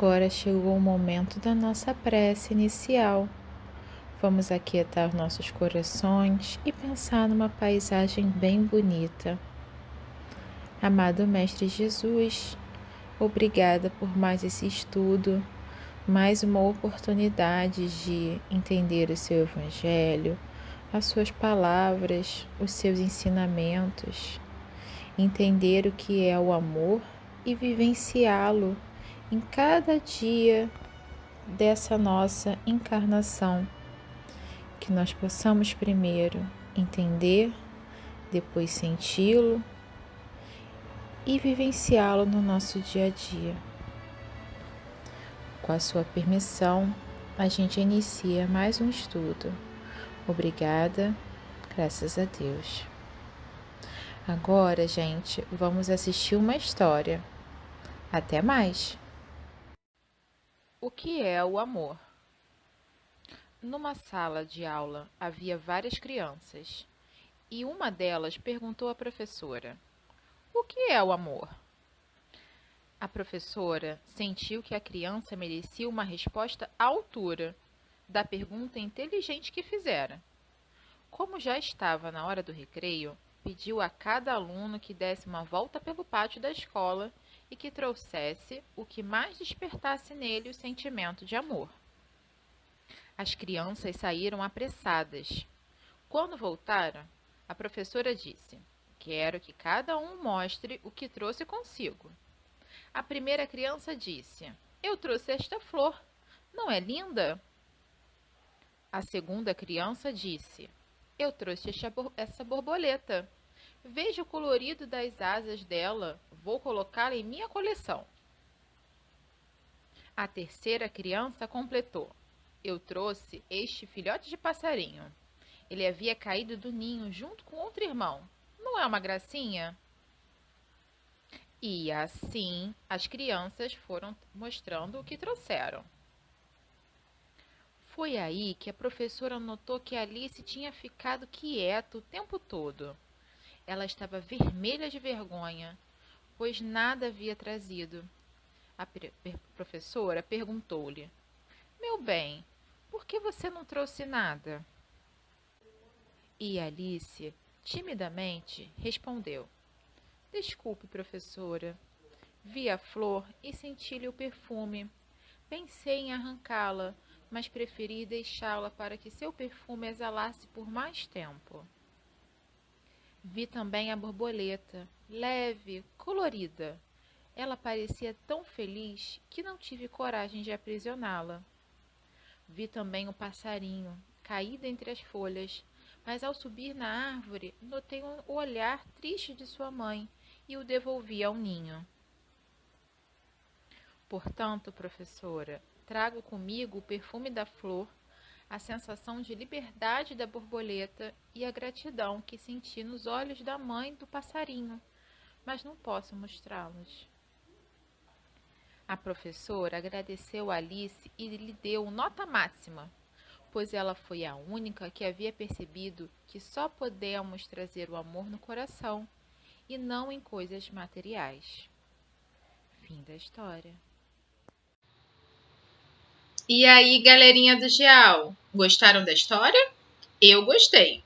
Agora chegou o momento da nossa prece inicial. Vamos aquietar nossos corações e pensar numa paisagem bem bonita. Amado Mestre Jesus, obrigada por mais esse estudo, mais uma oportunidade de entender o seu Evangelho, as suas palavras, os seus ensinamentos, entender o que é o amor e vivenciá-lo em cada dia dessa nossa encarnação. Que nós possamos primeiro entender, depois senti-lo e vivenciá-lo no nosso dia a dia. Com a sua permissão, a gente inicia mais um estudo. Obrigada, graças a Deus. Agora, gente, vamos assistir uma história. Até mais! O que é o amor? Numa sala de aula havia várias crianças e uma delas perguntou à professora: "O que é o amor?" A professora sentiu que a criança merecia uma resposta à altura da pergunta inteligente que fizera. Como já estava na hora do recreio, pediu a cada aluno que desse uma volta pelo pátio da escola e que trouxesse o que mais despertasse nele o sentimento de amor. As crianças saíram apressadas. Quando voltaram, a professora disse: "Quero que cada um mostre o que trouxe consigo." A primeira criança disse: "Eu trouxe esta flor. Não é linda?" A segunda criança disse: "Eu trouxe essa borboleta. Veja o colorido das asas dela. Vou colocá-la em minha coleção." A terceira criança completou: "Eu trouxe este filhote de passarinho. Ele havia caído do ninho junto com outro irmão. Não é uma gracinha?" E assim as crianças foram mostrando o que trouxeram. Foi aí que a professora notou que Alice tinha ficado quieta o tempo todo. Ela estava vermelha de vergonha, pois nada havia trazido. A professora perguntou-lhe: "Meu bem, por que você não trouxe nada?" E Alice, timidamente, respondeu: "Desculpe, professora. Vi a flor e senti-lhe o perfume. Pensei em arrancá-la, mas preferi deixá-la para que seu perfume exalasse por mais tempo. Vi também a borboleta, leve, colorida. Ela parecia tão feliz que não tive coragem de aprisioná-la. Vi também o passarinho, caído entre as folhas, mas ao subir na árvore notei o olhar triste de sua mãe e o devolvi ao ninho. Portanto, professora, trago comigo o perfume da flor, a sensação de liberdade da borboleta e a gratidão que senti nos olhos da mãe do passarinho, mas não posso mostrá-los." A professora agradeceu a Alice e lhe deu nota máxima, pois ela foi a única que havia percebido que só podemos trazer o amor no coração e não em coisas materiais. Fim da história. E aí, galerinha do Geal, gostaram da história? Eu gostei.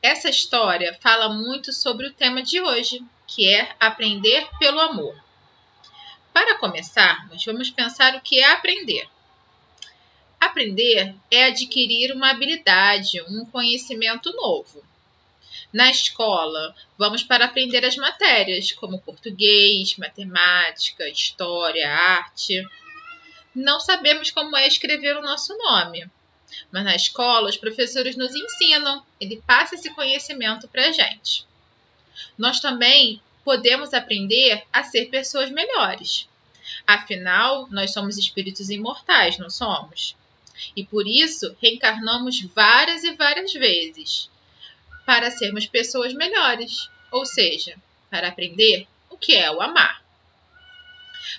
Essa história fala muito sobre o tema de hoje, que é aprender pelo amor. Para começarmos, vamos pensar o que é aprender. Aprender é adquirir uma habilidade, um conhecimento novo. Na escola, vamos para aprender as matérias, como português, matemática, história, arte. Não sabemos como é escrever o nosso nome, mas na escola os professores nos ensinam, ele passa esse conhecimento para a gente. Nós também podemos aprender a ser pessoas melhores. Afinal, nós somos espíritos imortais, não somos? E por isso reencarnamos várias e várias vezes, para sermos pessoas melhores, ou seja, para aprender o que é o amar.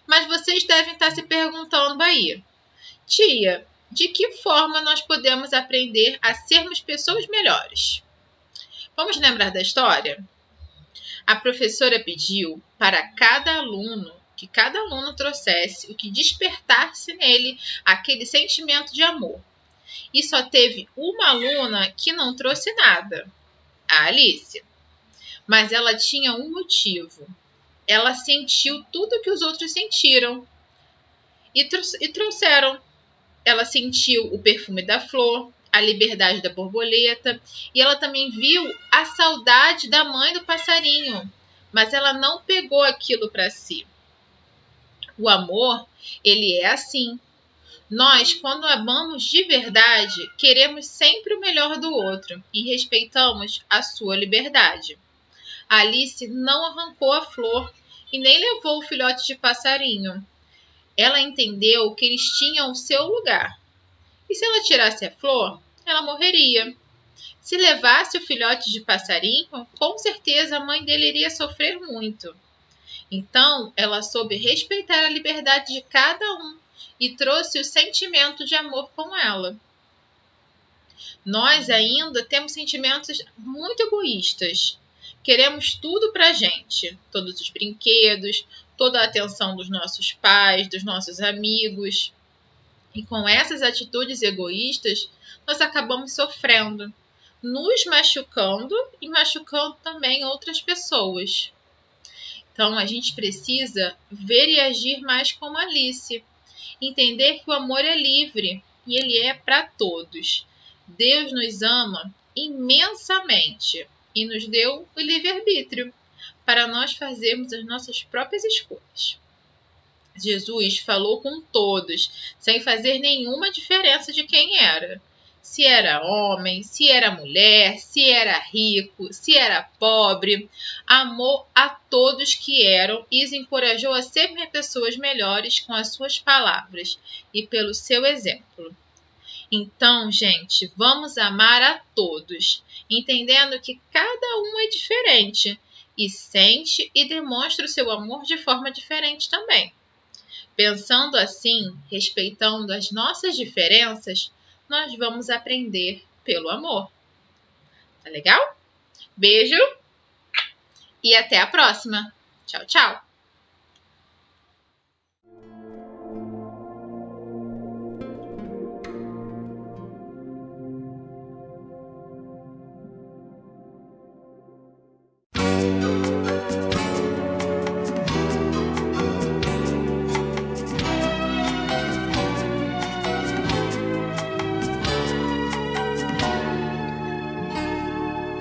Mas vocês devem estar se perguntando aí: "Tia, de que forma nós podemos aprender a sermos pessoas melhores?" Vamos lembrar da história? A professora pediu para cada aluno que cada aluno trouxesse o que despertasse nele aquele sentimento de amor. E só teve uma aluna que não trouxe nada, a Alice. Mas ela tinha um motivo. Ela sentiu tudo que os outros sentiram e trouxeram. Ela sentiu o perfume da flor, a liberdade da borboleta, e ela também viu a saudade da mãe do passarinho, mas ela não pegou aquilo para si. O amor, ele é assim. Nós, quando amamos de verdade, queremos sempre o melhor do outro e respeitamos a sua liberdade. A Alice não arrancou a flor e nem levou o filhote de passarinho. Ela entendeu que eles tinham o seu lugar. E se ela tirasse a flor, ela morreria. Se levasse o filhote de passarinho, com certeza a mãe dele iria sofrer muito. Então, ela soube respeitar a liberdade de cada um e trouxe o sentimento de amor com ela. Nós ainda temos sentimentos muito egoístas. Queremos tudo pra gente, todos os brinquedos, toda a atenção dos nossos pais, dos nossos amigos. E com essas atitudes egoístas, nós acabamos sofrendo, nos machucando e machucando também outras pessoas. Então, a gente precisa ver e agir mais como Alice. Entender que o amor é livre e ele é para todos. Deus nos ama imensamente e nos deu o livre-arbítrio para nós fazermos as nossas próprias escolhas. Jesus falou com todos, sem fazer nenhuma diferença de quem era. Se era homem, se era mulher, se era rico, se era pobre. Amou a todos que eram e os encorajou a serem pessoas melhores com as suas palavras e pelo seu exemplo. Então, gente, vamos amar a todos, entendendo que cada um é diferente e sente e demonstra o seu amor de forma diferente também. Pensando assim, respeitando as nossas diferenças, nós vamos aprender pelo amor. Tá legal? Beijo e até a próxima. Tchau, tchau!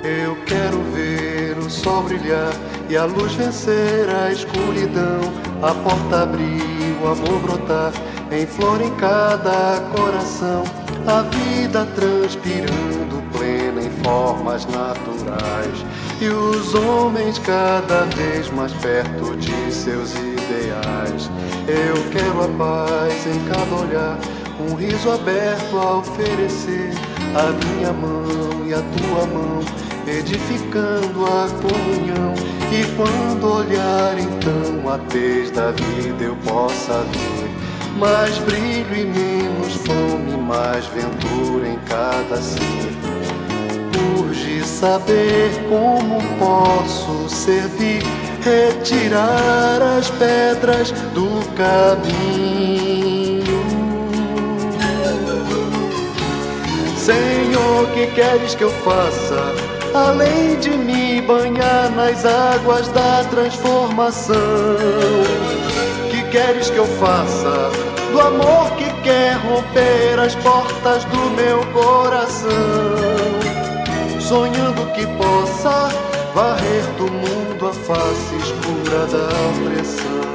Eu quero ver o sol brilhar e a luz vencer a escuridão. A porta abrir, o amor brotar em flor em cada coração. A vida transpirando plena em formas naturais. E os homens cada vez mais perto de seus ideais. Eu quero a paz em cada olhar, um riso aberto a oferecer. A minha mão e a tua mão, edificando a comunhão. E quando olhar então a tez da vida eu possa ver mais brilho e menos fome, mais ventura em cada ser. Urge saber como posso servir, retirar as pedras do caminho. Senhor, que queres que eu faça, além de me banhar nas águas da transformação? Que queres que eu faça, do amor que quer romper as portas do meu coração? Sonhando que possa varrer do mundo a face escura da opressão.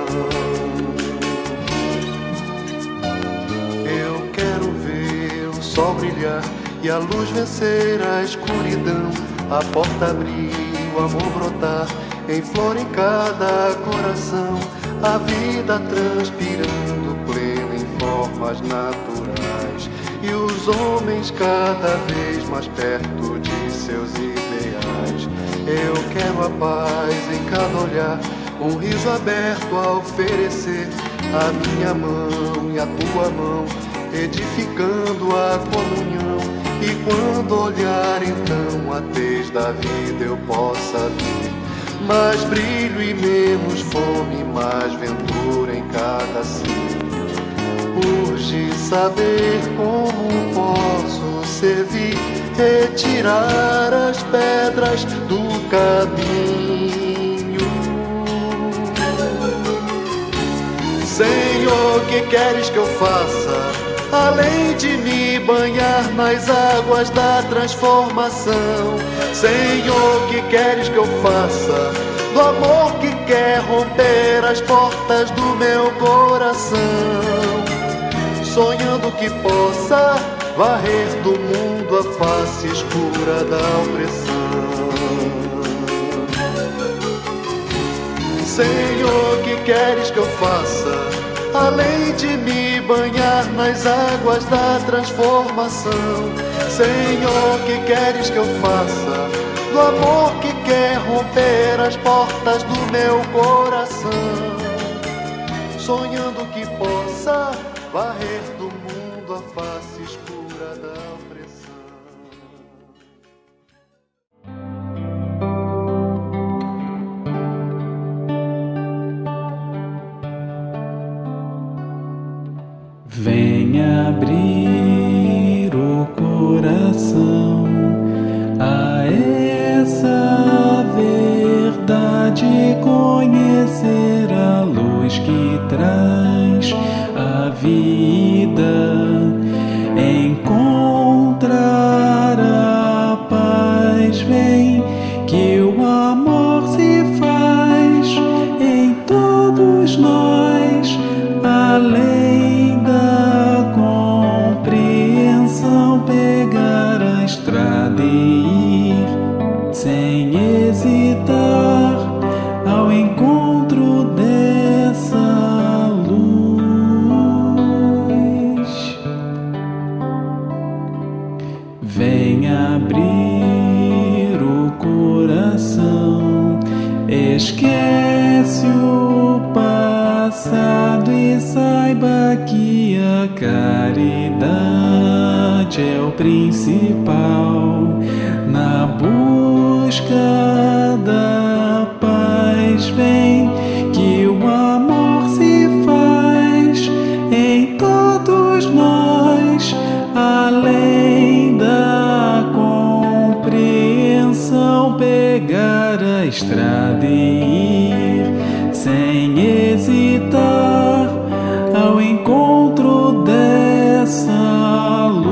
Eu quero ver o sol brilhar e a luz vencer a escuridão. A porta abrir, o amor brotar em flor em cada coração. A vida transpirando plena em formas naturais. E os homens cada vez mais perto de seus ideais. Eu quero a paz em cada olhar, um riso aberto a oferecer. A minha mão e a tua mão, edificando a comunhão. E quando olhar então a tez da vida eu possa ver mais brilho e menos fome, mais ventura em cada ser. Urge saber como posso servir, retirar as pedras do caminho. Senhor, que queres que eu faça? Além de me banhar nas águas da transformação. Senhor, que queres que eu faça? Do amor que quer romper as portas do meu coração, sonhando que possa varrer do mundo a face escura da opressão. Senhor, que queres que eu faça? Além de me banhar nas águas da transformação. Senhor, que queres que eu faça? Do amor que quer romper as portas do meu coração, sonhando que possa varrer do mundo a face escura da opressão. Venha abrir o coração a essa verdade, conhecer a luz que traz a vida, encontrar a paz. Vem que o amor se faz em todos nós, além da compreensão, pegar a estrada e ir sem hesitar ao encontro dessa luz. Vem abrir o coração, esquece o passado e saiba que a caridade é o principal na busca da paz. Vem que o amor se faz em todos nós, além da compreensão, pegar a estrada e ir sem hesitar ao encontro dessa luz.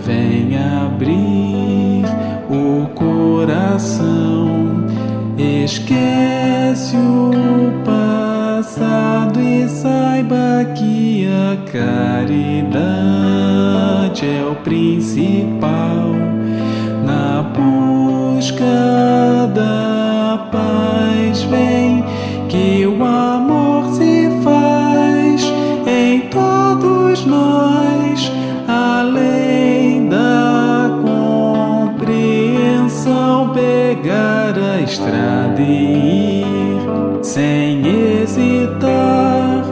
Vem abrir o coração, esquece o passado e saiba que a caridade é o principal na busca da paz. Vem que o amor se faz em todos nós, além da compreensão, pegar a estrada e ir sem hesitar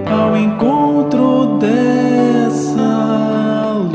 ao encontro dessa luz.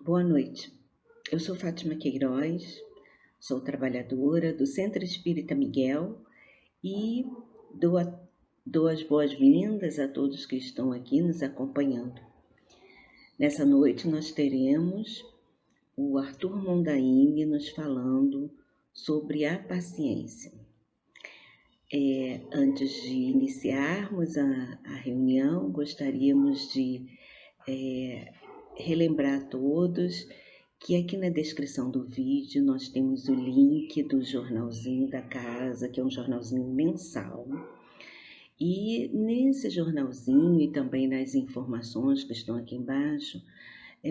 Boa noite, eu sou Fátima Queiroz, sou trabalhadora do Centro Espírita Miguel e dou as boas-vindas a todos que estão aqui nos acompanhando. Nessa noite nós teremos o Arthur Mondaini nos falando sobre a paciência. Antes de iniciarmos a reunião, gostaríamos de relembrar a todos que aqui na descrição do vídeo nós temos o link do jornalzinho da casa, que é um jornalzinho mensal. E nesse jornalzinho e também nas informações que estão aqui embaixo,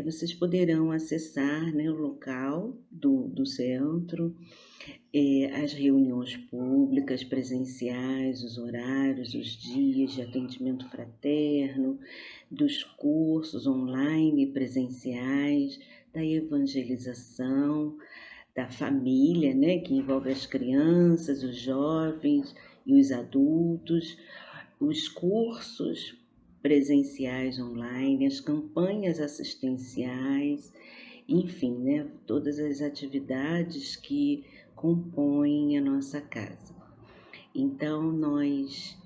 vocês poderão acessar, né, o local do centro, as reuniões públicas, presenciais, os horários, os dias de atendimento fraterno, dos cursos online e presenciais, da evangelização, da família, né, que envolve as crianças, os jovens e os adultos, os cursos presenciais online, as campanhas assistenciais, enfim, né, todas as atividades que compõem a nossa casa. Então, nós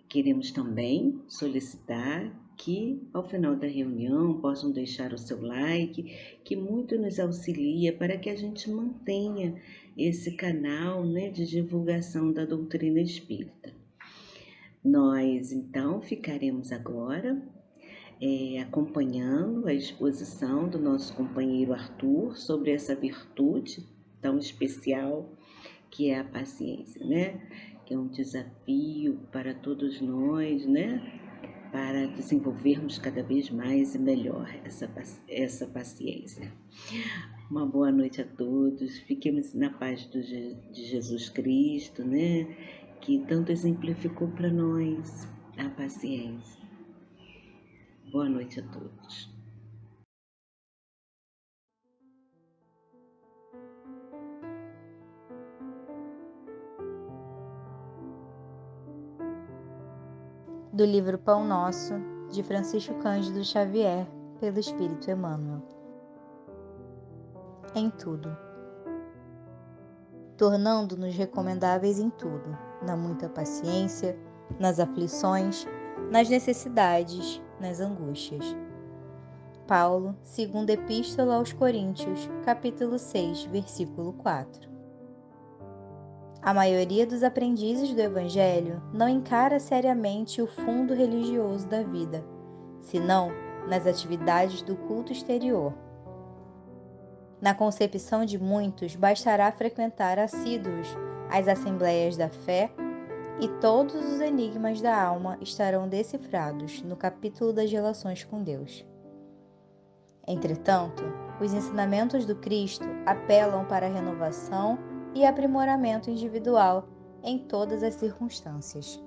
queremos também solicitar que, ao final da reunião, possam deixar o seu like, que muito nos auxilia para que a gente mantenha esse canal, né, de divulgação da doutrina espírita. Nós, então, ficaremos agora acompanhando a exposição do nosso companheiro Arthur sobre essa virtude tão especial que é a paciência, né? Que é um desafio para todos nós, né? Para desenvolvermos cada vez mais e melhor essa paciência. Uma boa noite a todos, fiquemos na paz de Jesus Cristo, né? Que tanto exemplificou para nós a paciência. Boa noite a todos. Do livro Pão Nosso, de Francisco Cândido Xavier, pelo Espírito Emmanuel. Em tudo. Tornando-nos recomendáveis em tudo, na muita paciência, nas aflições, nas necessidades, nas angústias. Paulo, segunda Epístola aos Coríntios, capítulo 6, versículo 4. A maioria dos aprendizes do Evangelho não encara seriamente o fundo religioso da vida, senão nas atividades do culto exterior. Na concepção de muitos, bastará frequentar assíduos as assembleias da fé e todos os enigmas da alma estarão decifrados no capítulo das relações com Deus. Entretanto, os ensinamentos do Cristo apelam para a renovação e aprimoramento individual em todas as circunstâncias.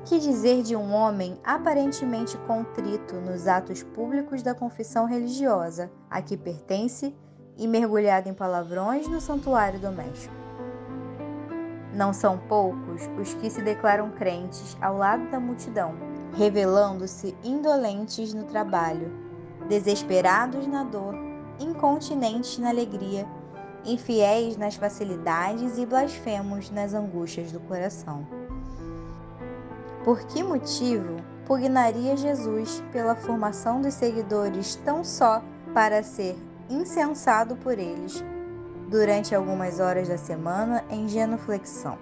Que dizer de um homem aparentemente contrito nos atos públicos da confissão religiosa a que pertence e mergulhado em palavrões no santuário doméstico? Não são poucos os que se declaram crentes ao lado da multidão, revelando-se indolentes no trabalho, desesperados na dor, incontinentes na alegria, infiéis nas facilidades e blasfemos nas angústias do coração. Por que motivo pugnaria Jesus pela formação dos seguidores tão só para ser incensado por eles durante algumas horas da semana em genuflexão?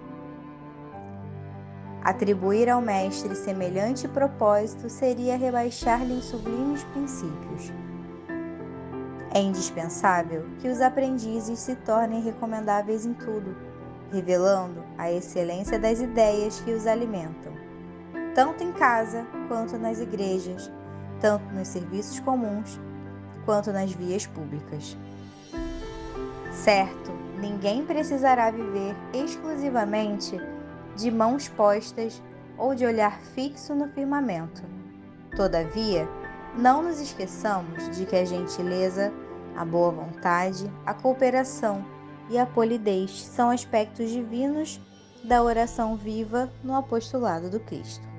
Atribuir ao mestre semelhante propósito seria rebaixar-lhe em sublimes princípios. É indispensável que os aprendizes se tornem recomendáveis em tudo, revelando a excelência das ideias que os alimentam, tanto em casa quanto nas igrejas, tanto nos serviços comuns quanto nas vias públicas. Certo, ninguém precisará viver exclusivamente de mãos postas ou de olhar fixo no firmamento. Todavia, não nos esqueçamos de que a gentileza, a boa vontade, a cooperação e a polidez são aspectos divinos da oração viva no apostolado do Cristo.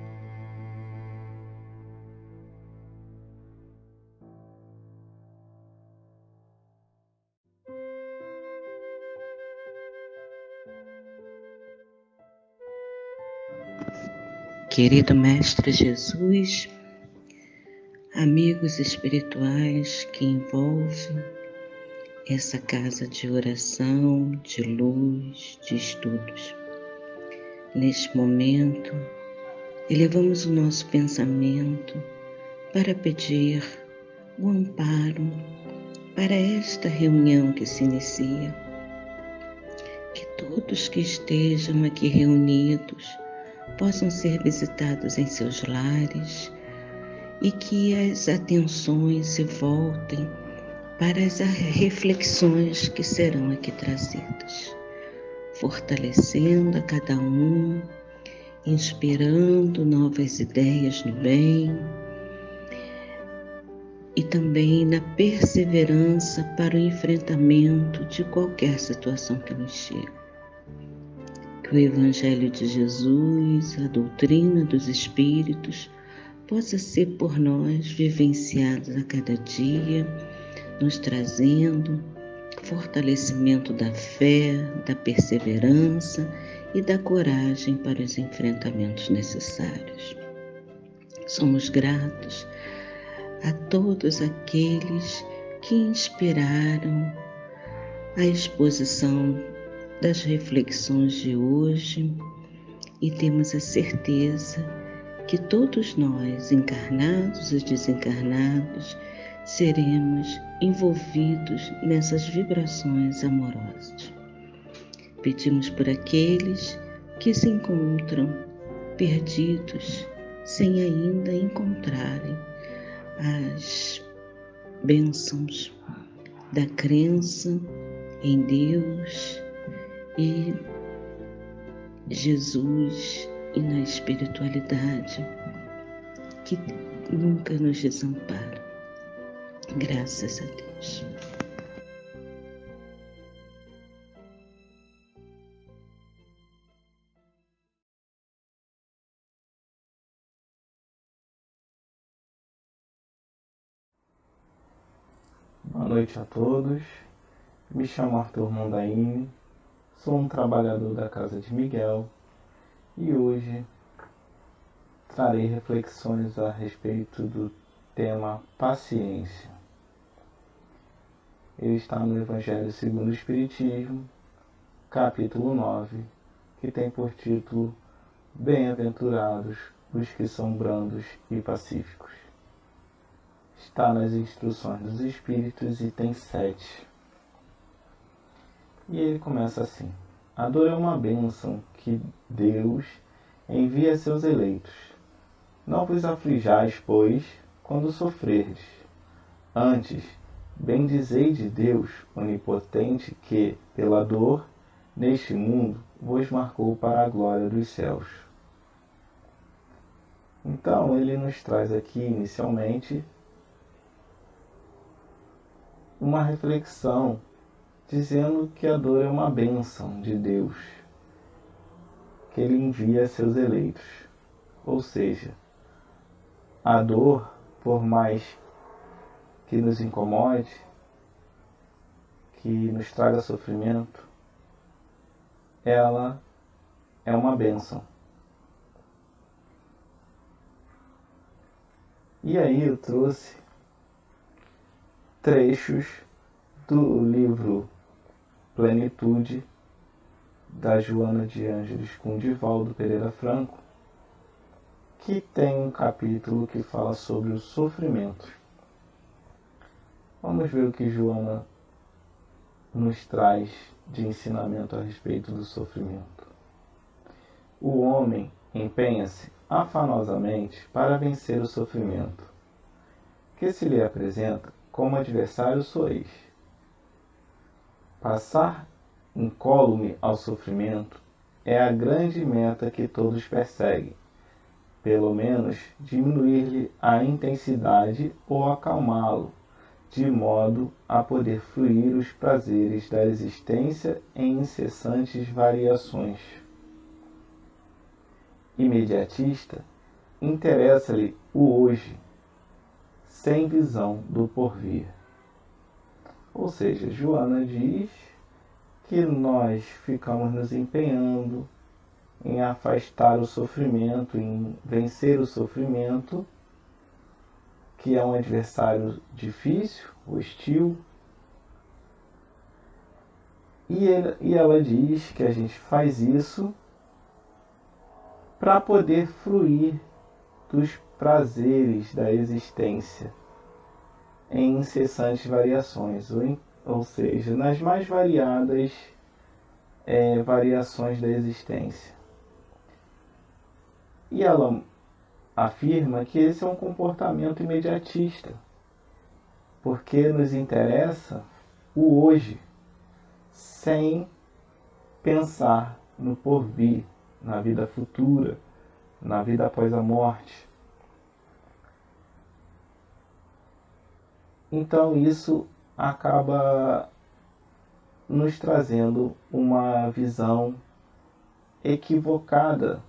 Querido Mestre Jesus, amigos espirituais que envolvem essa casa de oração, de luz, de estudos. Neste momento, elevamos o nosso pensamento para pedir o amparo para esta reunião que se inicia. Que todos que estejam aqui reunidos possam ser visitados em seus lares e que as atenções se voltem para as reflexões que serão aqui trazidas, fortalecendo a cada um, inspirando novas ideias no bem e também na perseverança para o enfrentamento de qualquer situação que nos chegue. Que o Evangelho de Jesus, a doutrina dos Espíritos, possa ser por nós vivenciados a cada dia, nos trazendo fortalecimento da fé, da perseverança e da coragem para os enfrentamentos necessários. Somos gratos a todos aqueles que inspiraram a exposição das reflexões de hoje e temos a certeza que todos nós, encarnados e desencarnados, seremos envolvidos nessas vibrações amorosas. Pedimos por aqueles que se encontram perdidos, sem ainda encontrarem as bênçãos da crença em Deus e Jesus e na espiritualidade, que nunca nos desampara. Graças a Deus. Boa noite a todos. Me chamo Arthur Mondaini, sou um trabalhador da Casa de Miguel e hoje trarei reflexões a respeito do tema paciência. Ele está no Evangelho segundo o Espiritismo, capítulo 9, que tem por título Bem-aventurados os que são brandos e pacíficos. Está nas Instruções dos Espíritos, item 7. E ele começa assim: a dor é uma bênção que Deus envia a seus eleitos. Não vos aflijais, pois, quando sofrerdes. Antes, bendizei de Deus onipotente que, pela dor, neste mundo, vos marcou para a glória dos céus. Então, ele nos traz aqui, inicialmente, uma reflexão dizendo que a dor é uma bênção de Deus, que Ele envia a seus eleitos. Ou seja, a dor, por mais que nos incomode, que nos traga sofrimento, ela é uma bênção. E aí eu trouxe trechos do livro Plenitude, da Joana de Ângeles com Divaldo Pereira Franco, que tem um capítulo que fala sobre o sofrimento. Vamos ver o que Joana nos traz de ensinamento a respeito do sofrimento. O homem empenha-se afanosamente para vencer o sofrimento, que se lhe apresenta como adversário sois. Passar incólume ao sofrimento é a grande meta que todos perseguem, pelo menos diminuir-lhe a intensidade ou acalmá-lo, de modo a poder fluir os prazeres da existência em incessantes variações. Imediatista, interessa-lhe o hoje, sem visão do porvir. Ou seja, Joana diz que nós ficamos nos empenhando em afastar o sofrimento, em vencer o sofrimento, que é um adversário difícil, hostil. E ela diz que a gente faz isso para poder fruir dos prazeres da existência em incessantes variações, ou seja, nas mais variadas variações da existência. E ela afirma que esse é um comportamento imediatista, porque nos interessa o hoje, sem pensar no porvir, na vida futura, na vida após a morte. Então isso acaba nos trazendo uma visão equivocada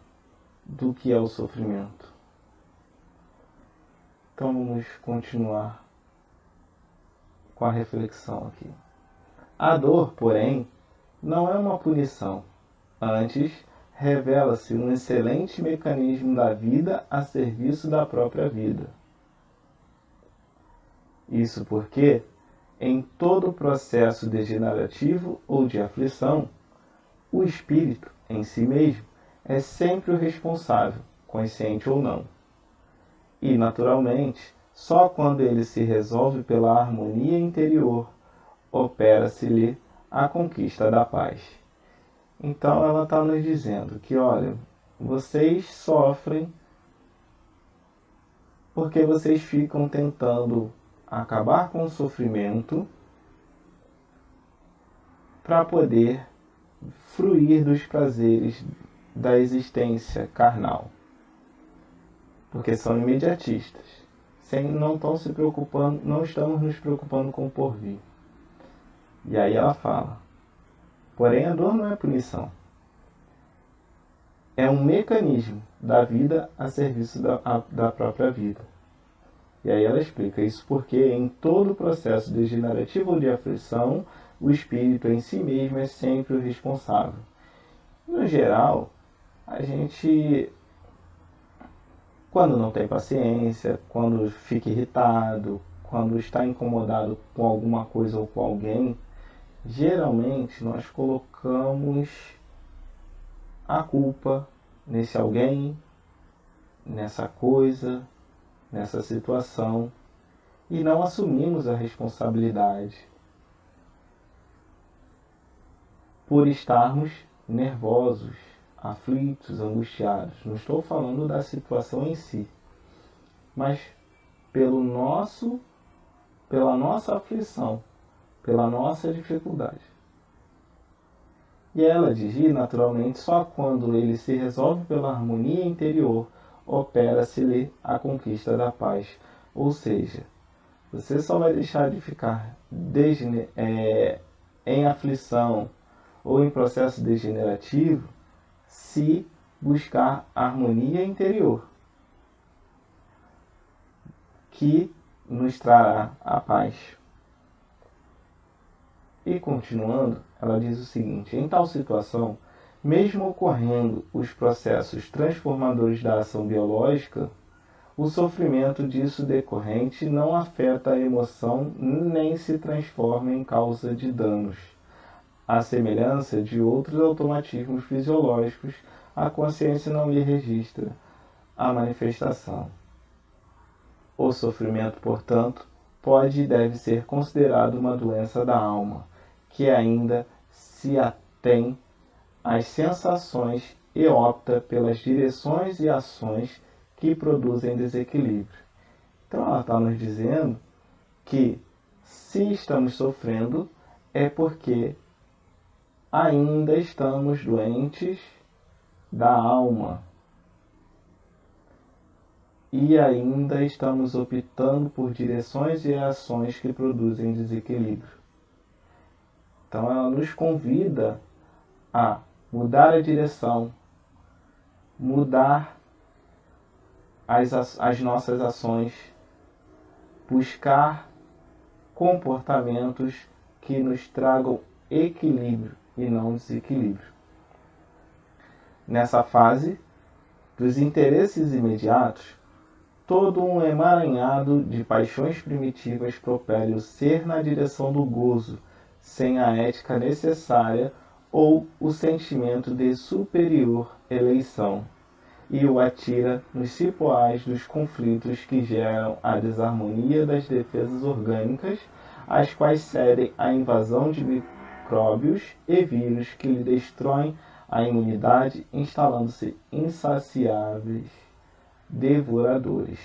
do que é o sofrimento. Então vamos continuar com a reflexão aqui. A dor, porém, não é uma punição. Antes, revela-se um excelente mecanismo da vida a serviço da própria vida. Isso porque, em todo processo degenerativo ou de aflição, o espírito, em si mesmo, é sempre o responsável, consciente ou não. E, naturalmente, só quando ele se resolve pela harmonia interior, opera-se-lhe a conquista da paz. Então ela está nos dizendo que, olha, vocês sofrem porque vocês ficam tentando acabar com o sofrimento para poder fruir dos prazeres da existência carnal. Porque são imediatistas. Não estão se preocupando, não estamos nos preocupando com o porvir. E aí ela fala, porém a dor não é punição. É um mecanismo da vida a serviço da própria vida. E aí ela explica isso porque em todo processo degenerativo ou de aflição, o espírito em si mesmo é sempre o responsável. No geral, a gente, quando não tem paciência, quando fica irritado, quando está incomodado com alguma coisa ou com alguém, geralmente nós colocamos a culpa nesse alguém, nessa coisa, nessa situação, e não assumimos a responsabilidade por estarmos nervosos, aflitos, angustiados. Não estou falando da situação em si, mas pela nossa aflição, pela nossa dificuldade. E ela diz, naturalmente, só quando ele se resolve pela harmonia interior, opera-se-lhe a conquista da paz. Ou seja, você só vai deixar de ficar em aflição ou em processo degenerativo se buscar harmonia interior, que nos trará a paz. E continuando, ela diz o seguinte, em tal situação, mesmo ocorrendo os processos transformadores da ação biológica, o sofrimento disso decorrente não afeta a emoção nem se transforma em causa de danos. À semelhança de outros automatismos fisiológicos, a consciência não lhe registra a manifestação. O sofrimento, portanto, pode e deve ser considerado uma doença da alma, que ainda se atém às sensações e opta pelas direções e ações que produzem desequilíbrio. Então ela está nos dizendo que se estamos sofrendo é porque ainda estamos doentes da alma e ainda estamos optando por direções e ações que produzem desequilíbrio. Então ela nos convida a mudar a direção, mudar as nossas ações, buscar comportamentos que nos tragam equilíbrio e não desequilíbrio. Nessa fase dos interesses imediatos, todo um emaranhado de paixões primitivas propele o ser na direção do gozo, sem a ética necessária ou o sentimento de superior eleição, e o atira nos cipoais dos conflitos que geram a desarmonia das defesas orgânicas, as quais cedem à invasão de micróbios e vírus que lhe destroem a imunidade, instalando-se insaciáveis devoradores.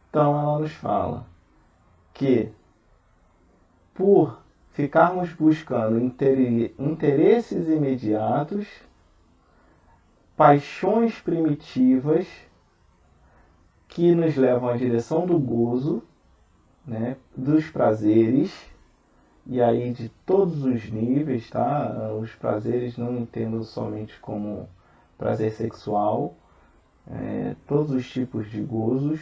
Então ela nos fala que por ficarmos buscando interesses imediatos, paixões primitivas que nos levam à direção do gozo, né, dos prazeres, e aí de todos os níveis, tá? Os prazeres não entendo somente como prazer sexual, todos os tipos de gozos,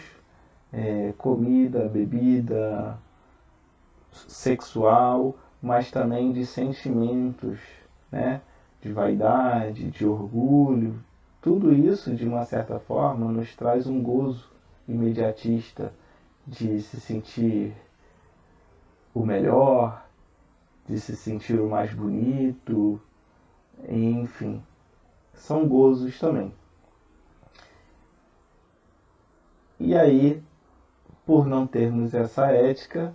comida, bebida, sexual, mas também de sentimentos, né? De vaidade, de orgulho. Tudo isso, de uma certa forma, nos traz um gozo imediatista de se sentir o melhor, de se sentir o mais bonito, enfim, são gozos também. E aí, por não termos essa ética,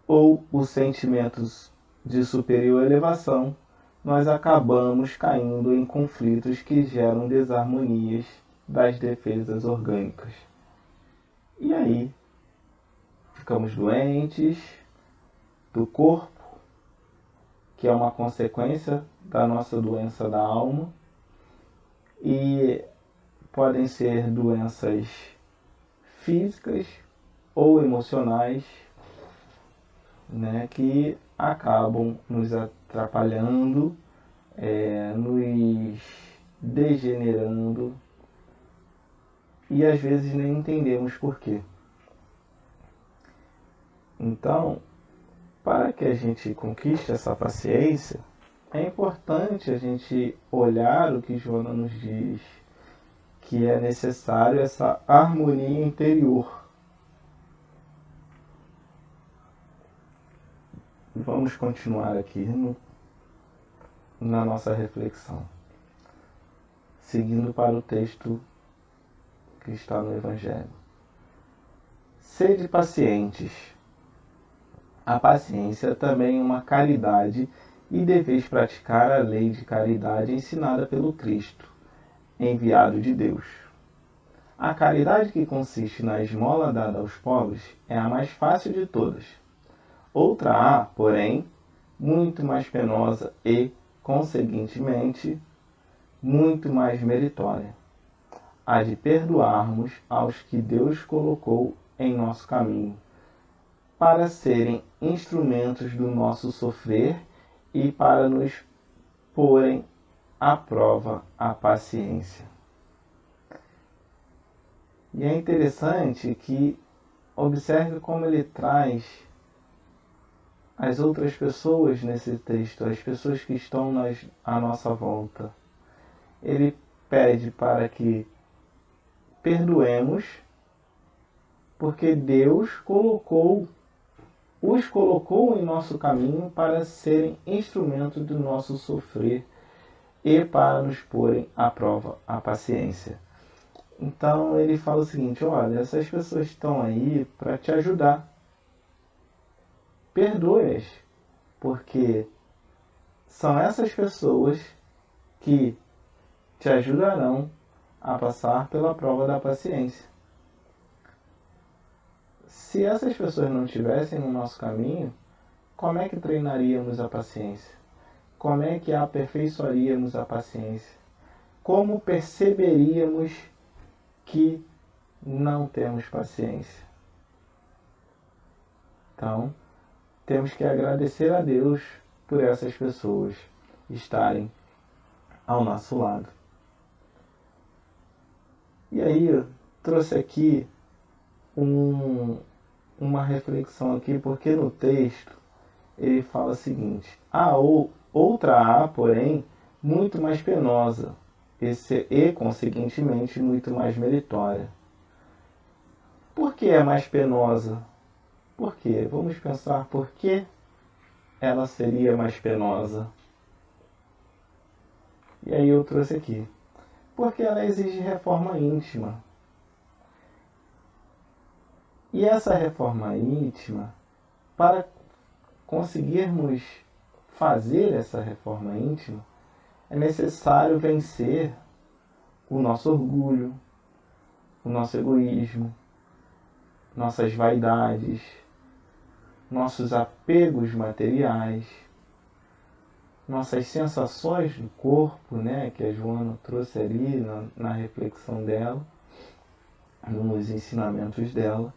ou os sentimentos de superior elevação, nós acabamos caindo em conflitos que geram desarmonias das defesas orgânicas. E aí, ficamos doentes do corpo, que é uma consequência da nossa doença da alma, e podem ser doenças físicas ou emocionais, né, que acabam nos atrapalhando, nos degenerando, e às vezes nem entendemos por quê. Então, para que a gente conquiste essa paciência, é importante a gente olhar o que Joana nos diz, que é necessário essa harmonia interior. Vamos continuar aqui na nossa reflexão, seguindo para o texto que está no Evangelho. Sede pacientes. A paciência também é uma caridade e deveis praticar a lei de caridade ensinada pelo Cristo, enviado de Deus. A caridade que consiste na esmola dada aos pobres é a mais fácil de todas. Outra há, porém, muito mais penosa e, conseguintemente, muito mais meritória. A de perdoarmos aos que Deus colocou em nosso caminho, para serem instrumentos do nosso sofrer e para nos porem à prova a paciência. E é interessante que observe como ele traz as outras pessoas nesse texto, as pessoas que estão à nossa volta. Ele pede para que perdoemos, porque Deus os colocou em nosso caminho para serem instrumentos do nosso sofrer e para nos porem à prova a paciência. Então ele fala o seguinte: olha, essas pessoas estão aí para te ajudar. Perdoe-as, porque são essas pessoas que te ajudarão a passar pela prova da paciência. Se essas pessoas não estivessem no nosso caminho, como é que treinaríamos a paciência? Como é que aperfeiçoaríamos a paciência? Como perceberíamos que não temos paciência? Então, temos que agradecer a Deus por essas pessoas estarem ao nosso lado. E aí eu trouxe aqui uma reflexão aqui, porque no texto ele fala o seguinte: outra há, porém, muito mais penosa e, conseguintemente, muito mais meritória. Por que é mais penosa? Por quê? Vamos pensar por que ela seria mais penosa. E aí eu trouxe aqui. Porque ela exige reforma íntima. E essa reforma íntima, para conseguirmos fazer essa reforma íntima, é necessário vencer o nosso orgulho, o nosso egoísmo, nossas vaidades, nossos apegos materiais, nossas sensações do corpo, né, que a Joana trouxe ali na reflexão dela, nos ensinamentos dela.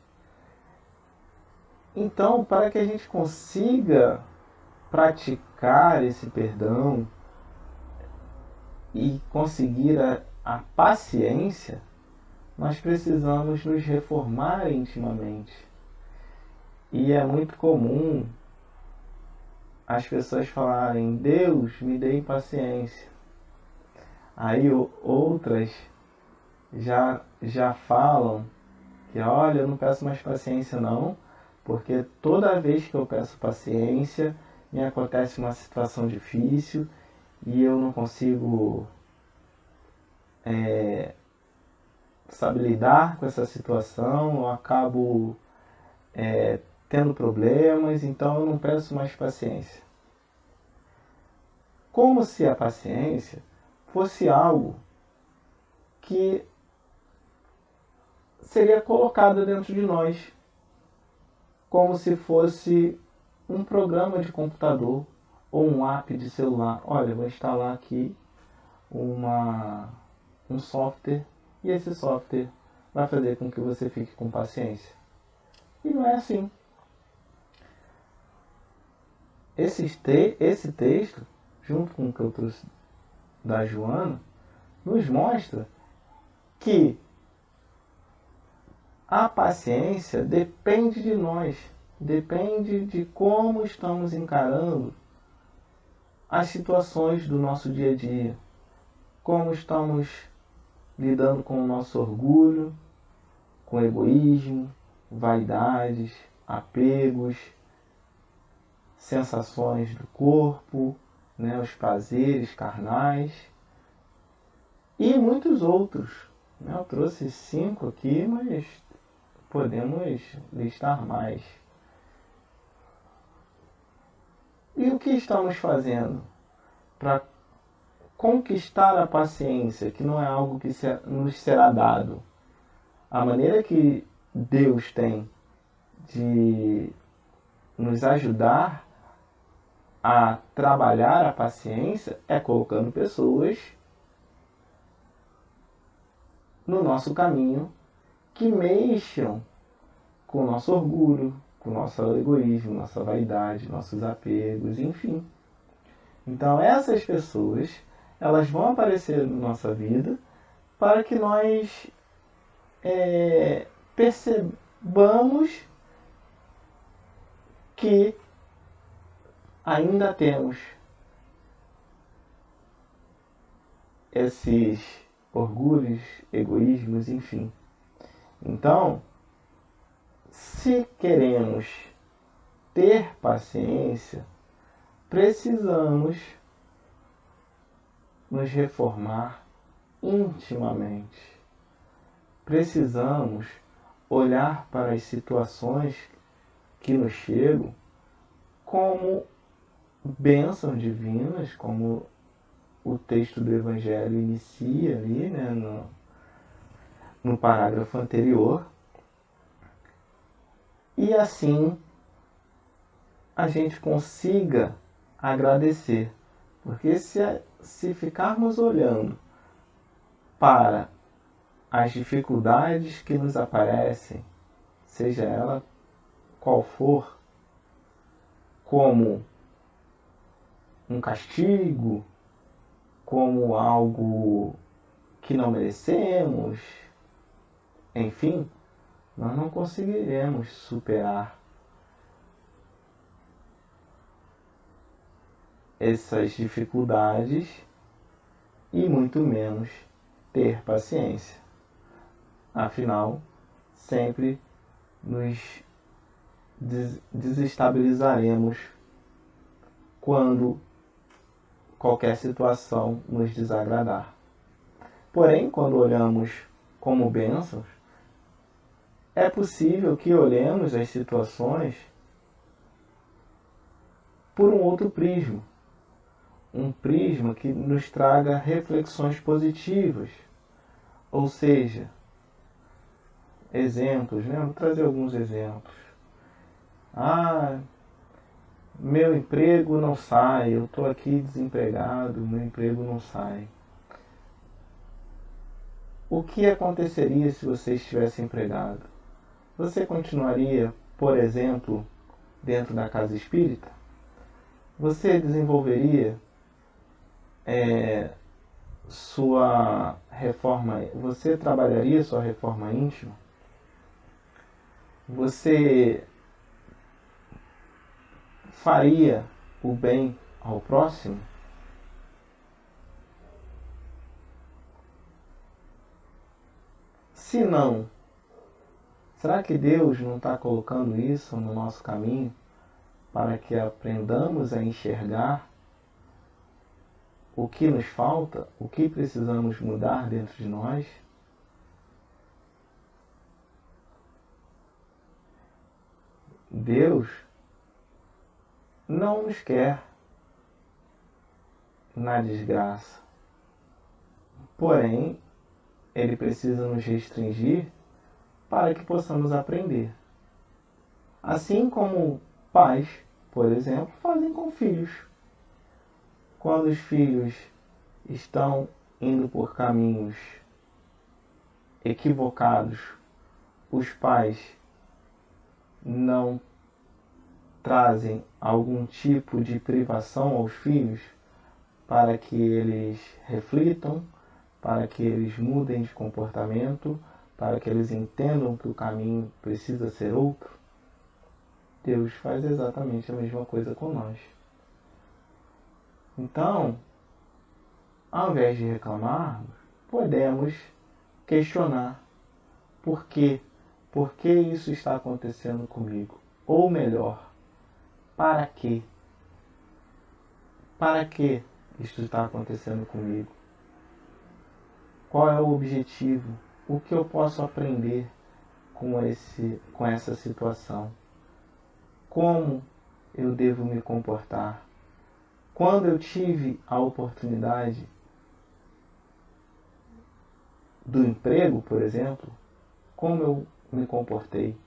Então, para que a gente consiga praticar esse perdão e conseguir a paciência, nós precisamos nos reformar intimamente. E é muito comum as pessoas falarem: Deus, me dê paciência. Aí outras já falam que, olha, eu não peço mais paciência não, porque toda vez que eu peço paciência, me acontece uma situação difícil e eu não consigo sabe lidar com essa situação, eu acabo tendo problemas, então eu não peço mais paciência. Como se a paciência fosse algo que seria colocado dentro de nós, como se fosse um programa de computador ou um app de celular. Olha, vou instalar aqui um software e esse software vai fazer com que você fique com paciência. E não é assim. Esse texto, junto com o que eu trouxe da Joana, nos mostra que a paciência depende de nós, depende de como estamos encarando as situações do nosso dia a dia, como estamos lidando com o nosso orgulho, com egoísmo, vaidades, apegos, sensações do corpo, né, os prazeres carnais e muitos outros. Eu trouxe 5 aqui, mas podemos listar mais. E o que estamos fazendo para conquistar a paciência, que não é algo que nos será dado? A maneira que Deus tem de nos ajudar a trabalhar a paciência é colocando pessoas no nosso caminho que mexam com o nosso orgulho, com o nosso egoísmo, nossa vaidade, nossos apegos, enfim. Então essas pessoas, elas vão aparecer na nossa vida para que nós percebamos que ainda temos esses orgulhos, egoísmos, enfim. Então, se queremos ter paciência, precisamos nos reformar intimamente. Precisamos olhar para as situações que nos chegam como bênçãos divinas, como o texto do Evangelho inicia ali, né, no parágrafo anterior. E assim a gente consiga agradecer. Porque se ficarmos olhando para as dificuldades que nos aparecem, seja ela qual for, como um castigo, como algo que não merecemos, enfim, nós não conseguiremos superar essas dificuldades e muito menos ter paciência. Afinal, sempre nos desestabilizaremos quando qualquer situação nos desagradar. Porém, quando olhamos como bênçãos, é possível que olhemos as situações por um outro prisma, um prisma que nos traga reflexões positivas. Ou seja, exemplos, né? Vou trazer alguns exemplos. Meu emprego não sai, eu estou aqui desempregado, meu emprego não sai. O que aconteceria se você estivesse empregado? Você continuaria, por exemplo, dentro da casa espírita? Você desenvolveria sua reforma, você trabalharia sua reforma íntima? Você faria o bem ao próximo? Se não, será que Deus não está colocando isso no nosso caminho para que aprendamos a enxergar o que nos falta, o que precisamos mudar dentro de nós? Deus não nos quer na desgraça. Porém, Ele precisa nos restringir para que possamos aprender. Assim como pais, por exemplo, fazem com filhos. Quando os filhos estão indo por caminhos equivocados, os pais não trazem algum tipo de privação aos filhos para que eles reflitam, para que eles mudem de comportamento, para que eles entendam que o caminho precisa ser outro. Deus faz exatamente a mesma coisa com nós. Então, ao invés de reclamarmos, podemos questionar por quê? Por que isso está acontecendo comigo? Ou melhor, para quê? Para que isto está acontecendo comigo? Qual é o objetivo? O que eu posso aprender com essa situação? Como eu devo me comportar? Quando eu tive a oportunidade do emprego, por exemplo, como eu me comportei?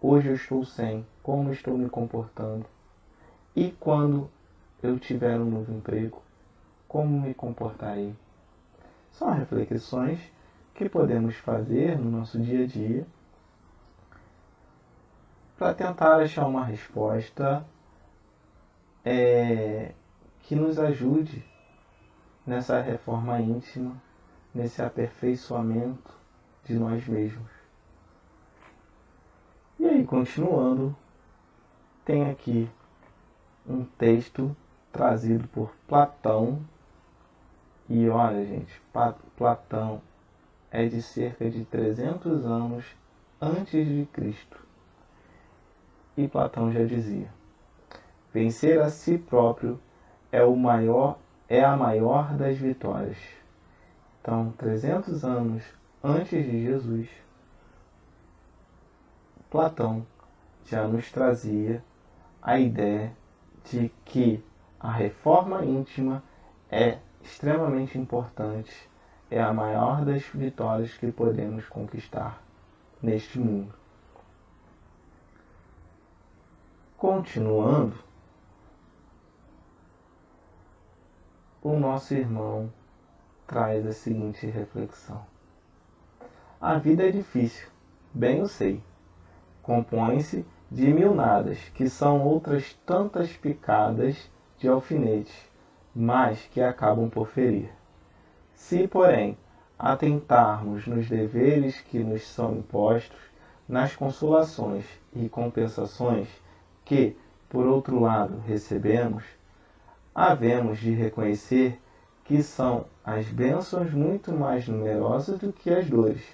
Hoje eu estou sem, como estou me comportando? E quando eu tiver um novo emprego, como me comportarei? São reflexões que podemos fazer no nosso dia a dia para tentar achar uma resposta que nos ajude nessa reforma íntima, nesse aperfeiçoamento de nós mesmos. E aí, continuando, tem aqui um texto trazido por Platão. E olha, gente, Platão é de cerca de 300 anos antes de Cristo. E Platão já dizia: vencer a si próprio é a maior das vitórias. Então, 300 anos antes de Jesus, Platão já nos trazia a ideia de que a reforma íntima é extremamente importante, é a maior das vitórias que podemos conquistar neste mundo. Continuando, o nosso irmão traz a seguinte reflexão: a vida é difícil, bem eu sei. Compõe-se de mil nadas, que são outras tantas picadas de alfinetes, mas que acabam por ferir. Se, porém, atentarmos nos deveres que nos são impostos, nas consolações e compensações que, por outro lado, recebemos, havemos de reconhecer que são as bênçãos muito mais numerosas do que as dores.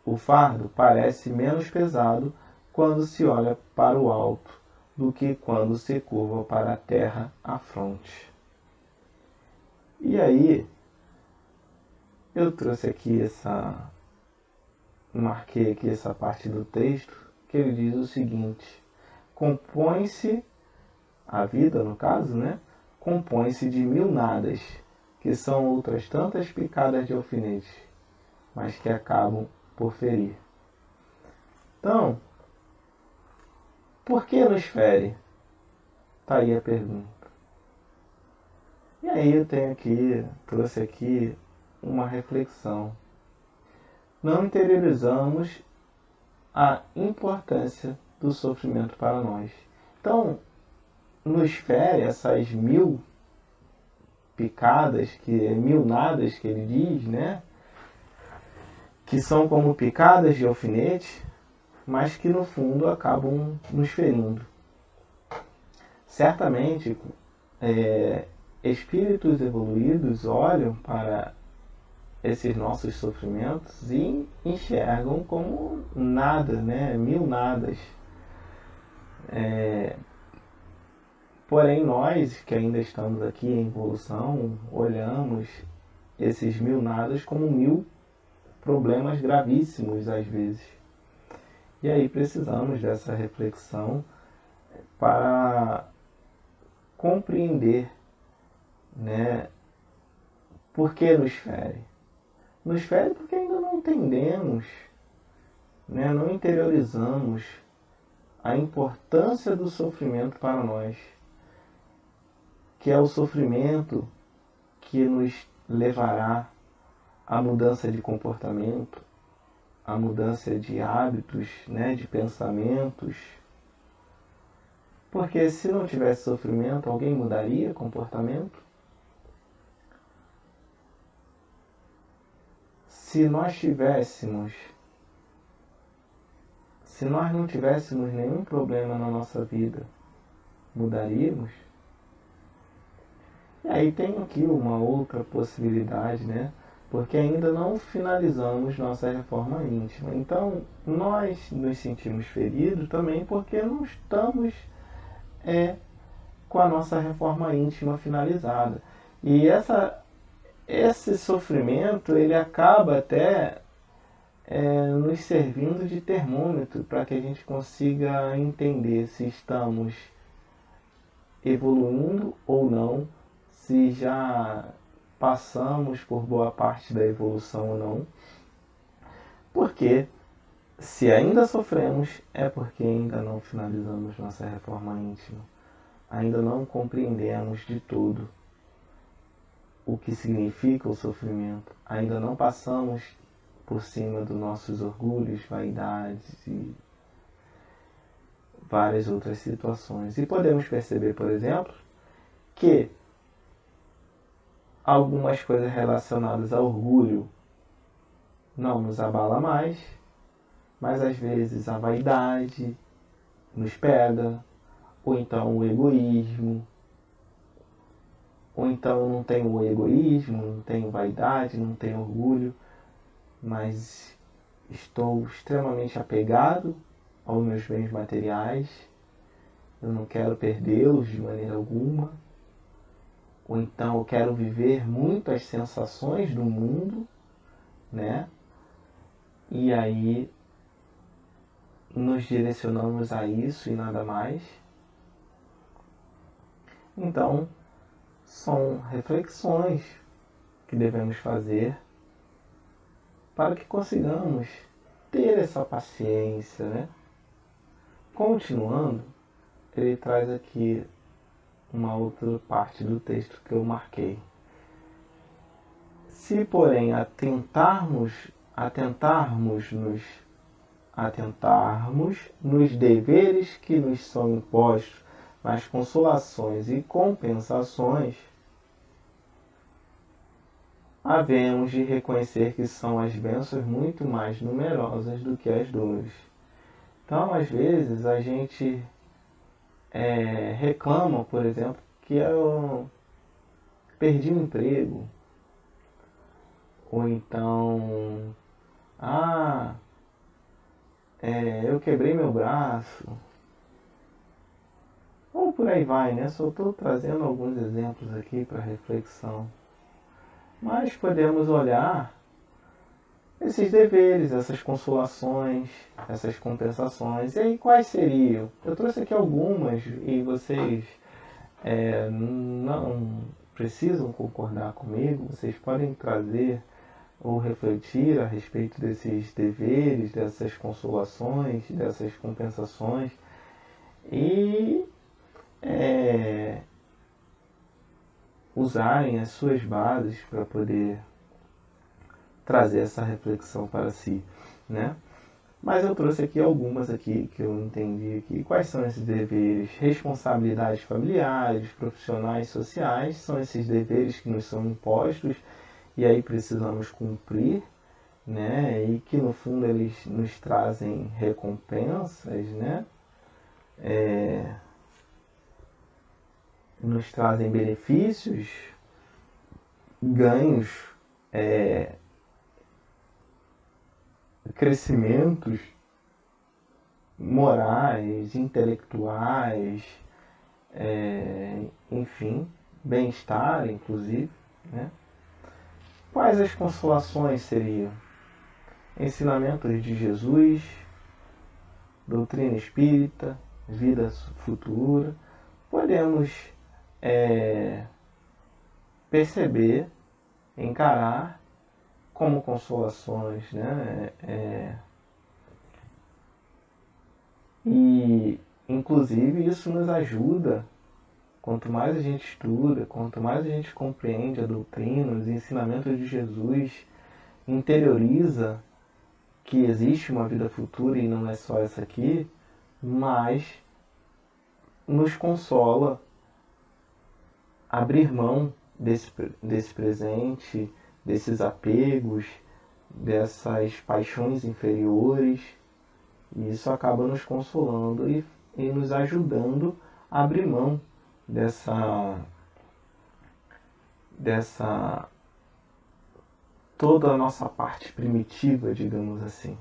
O fardo parece menos pesado quando se olha para o alto do que quando se curva para a terra à fronte. E aí, eu trouxe aqui marquei aqui essa parte do texto, que ele diz o seguinte: compõe-se, a vida no caso, né? compõe-se de 1000 nadas, que são outras tantas picadas de alfinete, mas que acabam por ferir. Então, por que nos fere? Está aí a pergunta. E aí eu trouxe aqui uma reflexão. Não interiorizamos a importância do sofrimento para nós. Então, nos fere essas 1000 picadas, que é 1000 nadas que ele diz, né? Que são como picadas de alfinete, mas que no fundo acabam nos ferindo. Certamente, espíritos evoluídos olham para esses nossos sofrimentos e enxergam como nada, né? 1000 nadas. Porém, nós que ainda estamos aqui em evolução, olhamos esses 1000 nadas como 1000 problemas gravíssimos às vezes. E aí precisamos dessa reflexão para compreender, né, por que nos fere. Nos fere porque ainda não entendemos, né, não interiorizamos a importância do sofrimento para nós, que é o sofrimento que nos levará à mudança de comportamento, à mudança de hábitos, né, de pensamentos. Porque se não tivesse sofrimento, alguém mudaria comportamento? Se nós não tivéssemos nenhum problema na nossa vida, mudaríamos? E aí tem aqui uma outra possibilidade, né? Porque ainda não finalizamos nossa reforma íntima. Então, nós nos sentimos feridos também porque não estamos com a nossa reforma íntima finalizada. E esse sofrimento, ele acaba até nos servindo de termômetro para que a gente consiga entender se estamos evoluindo ou não, se já passamos por boa parte da evolução ou não. Porque se ainda sofremos, é porque ainda não finalizamos nossa reforma íntima. Ainda não compreendemos de todo o que significa o sofrimento. Ainda não passamos por cima dos nossos orgulhos, vaidades e várias outras situações. E podemos perceber, por exemplo, que algumas coisas relacionadas ao orgulho não nos abala mais, mas às vezes a vaidade nos pega, ou então o egoísmo, ou então não tenho o egoísmo, não tenho vaidade, não tenho orgulho, mas estou extremamente apegado aos meus bens materiais, eu não quero perdê-los de maneira alguma, ou então eu quero viver muito as sensações do mundo, né? E aí nos direcionamos a isso e nada mais. Então, são reflexões que devemos fazer para que consigamos ter essa paciência, né? Continuando, ele traz aqui uma outra parte do texto que eu marquei. Se, porém, atentarmos nos deveres que nos são impostos, nas consolações e compensações, havemos de reconhecer que são as bênçãos muito mais numerosas do que as dores. Então, às vezes, a gente reclama, por exemplo, que eu perdi o emprego. Ou então, eu quebrei meu braço. Ou por aí vai, né? Só estou trazendo alguns exemplos aqui para reflexão. Mas podemos olhar esses deveres, essas consolações, essas compensações. E aí, quais seriam? Eu trouxe aqui algumas e vocês não precisam concordar comigo, vocês podem trazer ou refletir a respeito desses deveres, dessas consolações, dessas compensações e usarem as suas bases para poder trazer essa reflexão para si, né? Mas eu trouxe aqui algumas aqui que eu entendi aqui. Quais são esses deveres? Responsabilidades familiares, profissionais, sociais, são esses deveres que nos são impostos e aí precisamos cumprir, né? E que no fundo eles nos trazem recompensas, né? Nos trazem benefícios, ganhos, crescimentos morais, intelectuais, enfim, bem-estar, inclusive, né? Quais as consolações seriam? Ensinamentos de Jesus, doutrina espírita, vida futura. Podemos perceber, encarar como consolações, né? E, inclusive, isso nos ajuda, quanto mais a gente estuda, quanto mais a gente compreende a doutrina, os ensinamentos de Jesus, interioriza que existe uma vida futura e não é só essa aqui, mas nos consola abrir mão desse presente, desses apegos, dessas paixões inferiores, e isso acaba nos consolando e nos ajudando a abrir mão dessa toda a nossa parte primitiva, digamos assim.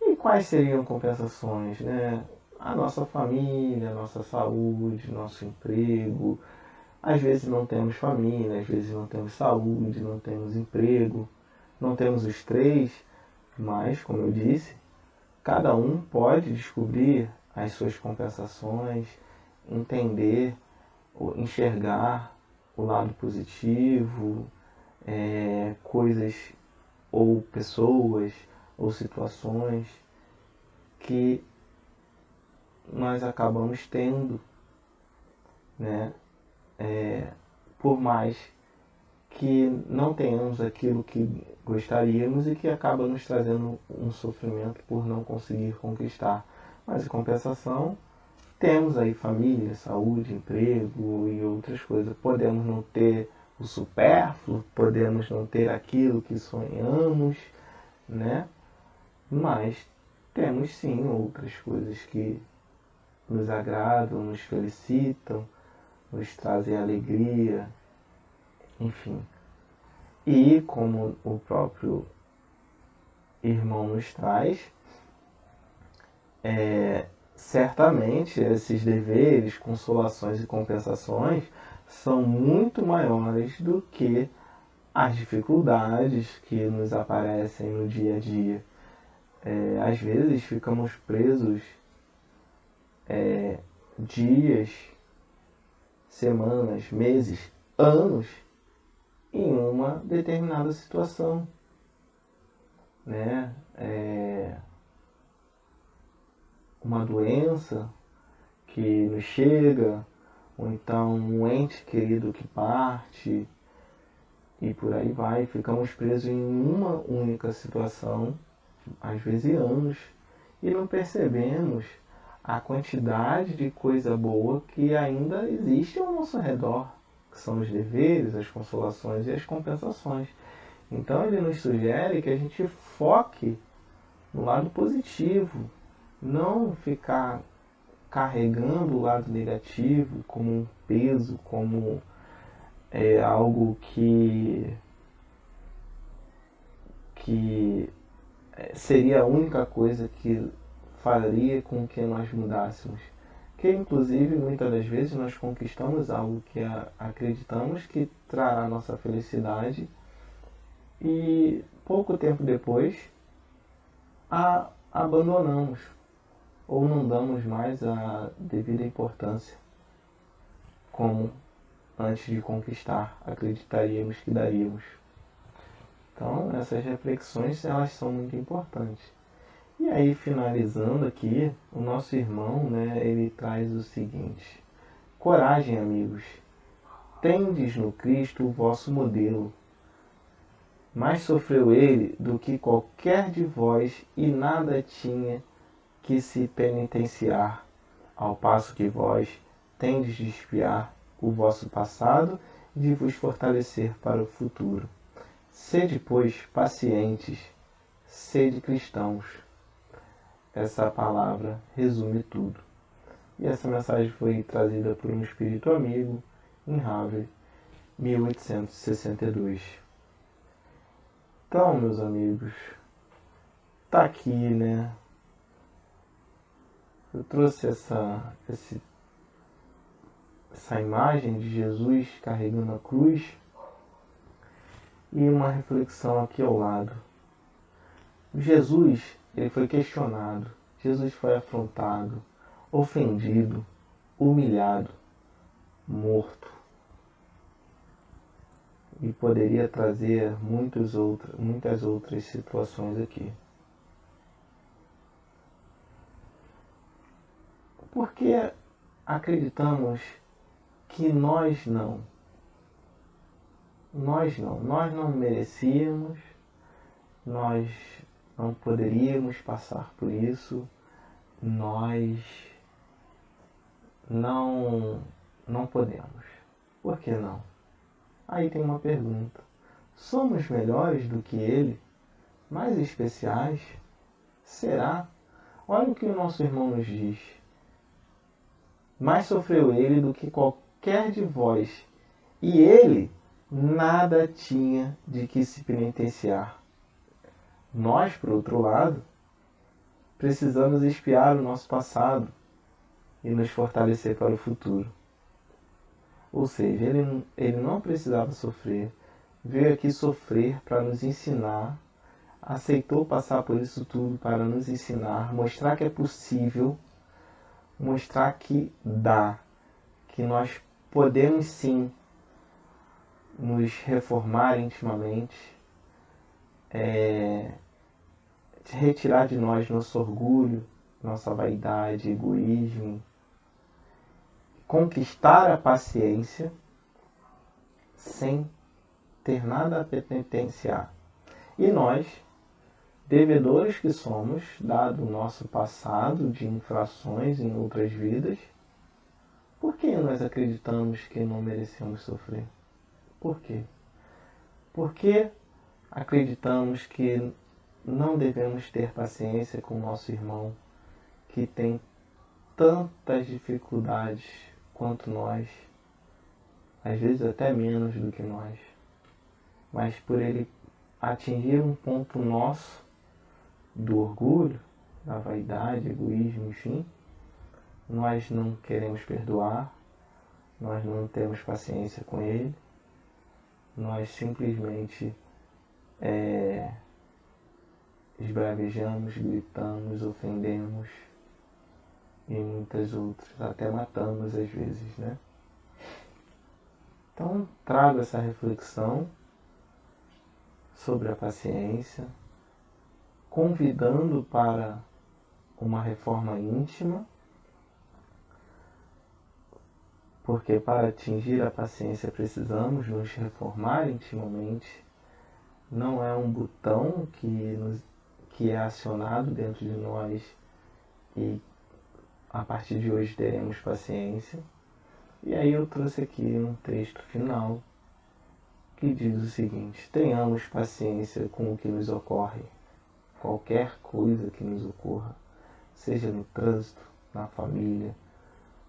E quais seriam compensações, né? A nossa família, a nossa saúde, nosso emprego. Às vezes não temos família, às vezes não temos saúde, não temos emprego, não temos os três, mas, como eu disse, cada um pode descobrir as suas compensações, entender, enxergar o lado positivo, coisas ou pessoas ou situações que nós acabamos tendo, né? Por mais que não tenhamos aquilo que gostaríamos e que acaba nos trazendo um sofrimento por não conseguir conquistar. Mas em compensação, temos aí família, saúde, emprego e outras coisas. Podemos não ter o supérfluo, podemos não ter aquilo que sonhamos, né? Mas temos sim outras coisas que nos agradam, nos felicitam, nos trazem alegria, enfim. E como o próprio irmão nos traz, certamente esses deveres, consolações e compensações são muito maiores do que as dificuldades que nos aparecem no dia a dia. Às vezes ficamos presos dias, semanas, meses, anos em uma determinada situação, né? Uma doença que nos chega, ou então um ente querido que parte, e por aí vai. Ficamos presos em uma única situação, às vezes anos, e não percebemos a quantidade de coisa boa que ainda existe ao nosso redor, que são os deveres, as consolações e as compensações. Então ele nos sugere que a gente foque no lado positivo, não ficar carregando o lado negativo como um peso, como algo que seria a única coisa que faria com que nós mudássemos. Que inclusive muitas das vezes nós conquistamos algo que acreditamos que trará nossa felicidade e pouco tempo depois a abandonamos ou não damos mais a devida importância. como antes de conquistar acreditaríamos que daríamos. Então, essas reflexões, elas são muito importantes. E aí, finalizando aqui, o nosso irmão, ele traz o seguinte: coragem, amigos, tendes no Cristo o vosso modelo. Mais sofreu ele do que qualquer de vós e nada tinha que se penitenciar, ao passo que vós tendes de espiar o vosso passado e de vos fortalecer para o futuro. Sede, pois, pacientes, sede cristãos. Essa palavra resume tudo. E essa mensagem foi trazida por um espírito amigo em Harvard, 1862. Então, meus amigos, tá aqui, Eu trouxe essa imagem de Jesus carregando a cruz e uma reflexão aqui ao lado. Jesus, ele foi questionado, Jesus foi afrontado, ofendido, humilhado, morto. E poderia trazer muitas outras situações aqui. Porque acreditamos que nós não merecíamos, nós não poderíamos passar por isso, nós não podemos. Por que não? Aí tem uma pergunta: somos melhores do que ele? Mais especiais? Será? Olha o que o nosso irmão nos diz. Mais sofreu ele do que qualquer de vós, e ele nada tinha de que se penitenciar. Nós, por outro lado, precisamos espiar o nosso passado e nos fortalecer para o futuro. Ou seja, ele não precisava sofrer, veio aqui sofrer para nos ensinar, aceitou passar por isso tudo para nos ensinar, mostrar que é possível, mostrar que dá, que nós podemos sim nos reformar intimamente, retirar de nós nosso orgulho, nossa vaidade, egoísmo, conquistar a paciência sem ter nada a penitenciar. E nós, devedores que somos, dado o nosso passado de infrações em outras vidas, por que nós acreditamos que não merecemos sofrer? Por quê? Porque acreditamos que não devemos ter paciência com o nosso irmão que tem tantas dificuldades quanto nós, às vezes até menos do que nós, mas por ele atingir um ponto nosso do orgulho, da vaidade, egoísmo, enfim, nós não queremos perdoar, nós não temos paciência com ele, nós simplesmente esbravejamos, gritamos, ofendemos e muitas outras, até matamos às vezes, Então, trago essa reflexão sobre a paciência, convidando para uma reforma íntima, porque para atingir a paciência precisamos nos reformar intimamente. Não é um botão que é acionado dentro de nós e a partir de hoje teremos paciência. E aí eu trouxe aqui um texto final que diz o seguinte: tenhamos paciência com o que nos ocorre, qualquer coisa que nos ocorra, seja no trânsito, na família,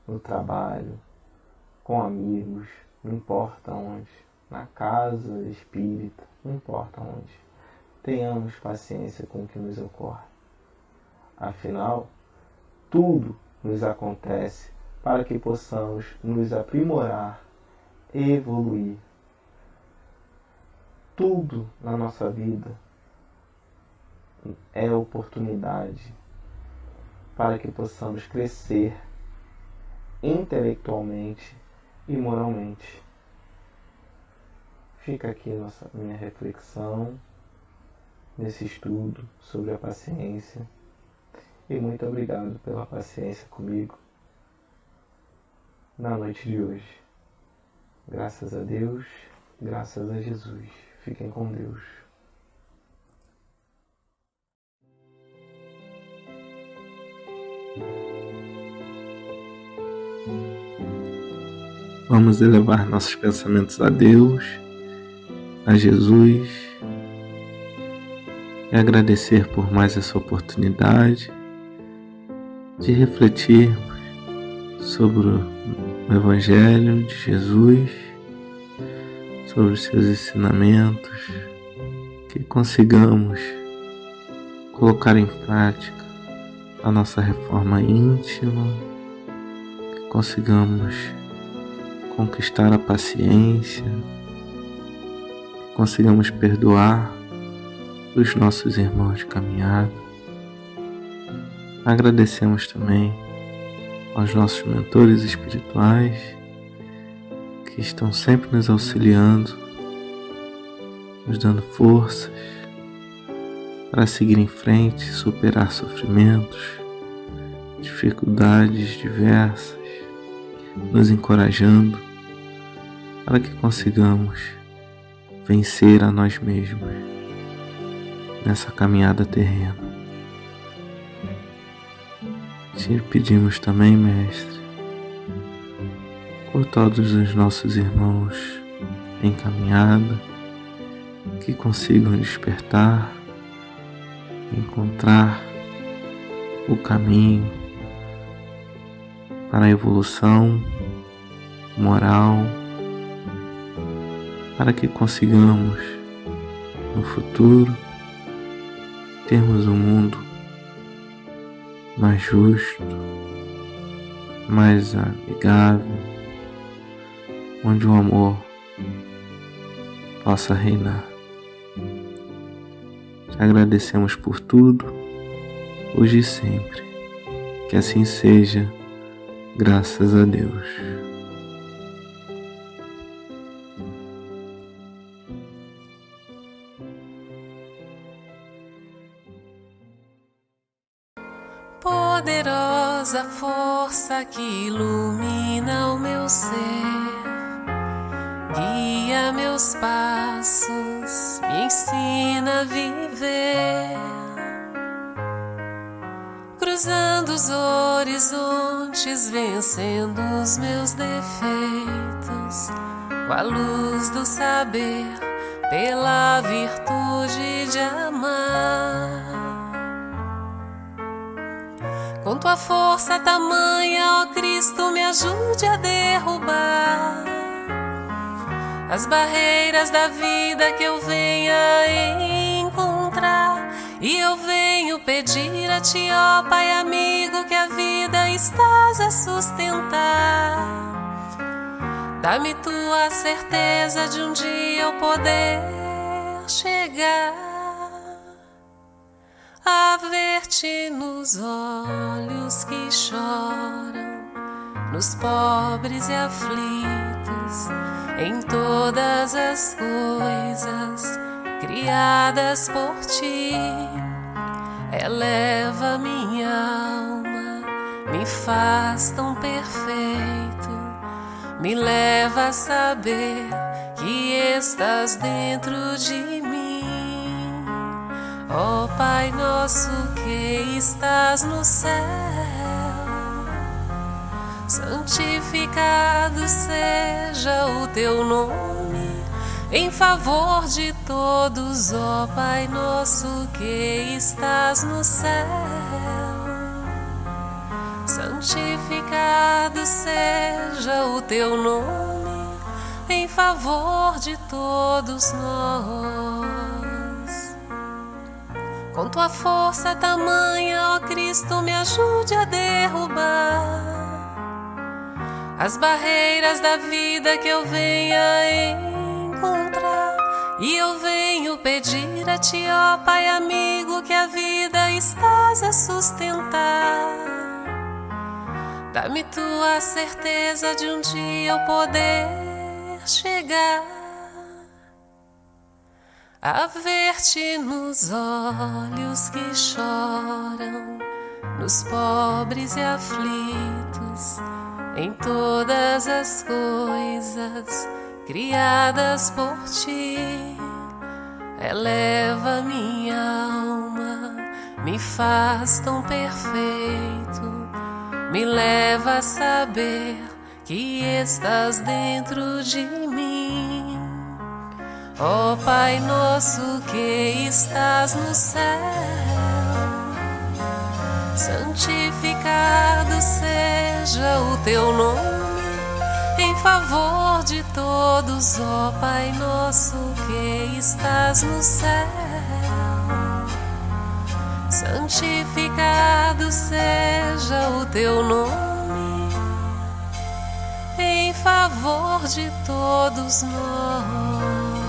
no trabalho, com amigos, não importa onde, na casa espírita, não importa onde. Tenhamos paciência com o que nos ocorre. Afinal, tudo nos acontece para que possamos nos aprimorar e evoluir. Tudo na nossa vida é oportunidade para que possamos crescer intelectualmente, e moralmente. Fica aqui minha reflexão nesse estudo sobre a paciência e muito obrigado pela paciência comigo na noite de hoje. Graças a Deus, graças a Jesus. Fiquem com Deus. Vamos elevar nossos pensamentos a Deus, a Jesus, e agradecer por mais essa oportunidade de refletirmos sobre o Evangelho de Jesus, sobre os seus ensinamentos, que consigamos colocar em prática a nossa reforma íntima, que consigamos conquistar a paciência, que consigamos perdoar os nossos irmãos de caminhada. Agradecemos também aos nossos mentores espirituais que estão sempre nos auxiliando, nos dando forças para seguir em frente, superar sofrimentos, dificuldades diversas, nos encorajando para que consigamos vencer a nós mesmos nessa caminhada terrena. Te pedimos também, Mestre, por todos os nossos irmãos em caminhada, que consigam despertar, encontrar o caminho para a evolução moral, para que consigamos no futuro termos um mundo mais justo, mais amigável, onde o amor possa reinar. Te agradecemos por tudo, hoje e sempre. Que assim seja, graças a Deus. Poderosa força que ilumina o meu ser, guia meus passos, me ensina a viver, cruzando os horizontes, vencendo os meus defeitos, com a luz do saber, pela virtude de amar. Com tua força tamanha, ó Cristo, me ajude a derrubar as barreiras da vida que eu venha encontrar. E eu venho pedir a ti, ó Pai amigo, que a vida estás a sustentar. Dá-me tua certeza de um dia eu poder chegar a ver-te nos olhos que choram, nos pobres e aflitos, em todas as coisas criadas por ti. Eleva minha alma, me faz tão perfeito, me leva a saber que estás dentro de mim. Ó Pai nosso que estás no céu, santificado seja o teu nome, em favor de todos, ó Pai nosso que estás no céu. Santificado seja o teu nome, em favor de todos nós. Com tua força tamanha, ó Cristo, me ajude a derrubar as barreiras da vida que eu venha encontrar. E eu venho pedir a ti, ó Pai amigo, que a vida estás a sustentar. Dá-me tua certeza de um dia eu poder chegar a ver-te nos olhos que choram, nos pobres e aflitos, em todas as coisas criadas por ti. Eleva minha alma, me faz tão perfeito, me leva a saber que estás dentro de mim. Ó Pai nosso que estás no céu, santificado seja o teu nome em favor de todos. Ó Pai nosso que estás no céu, santificado seja o teu nome em favor de todos nós.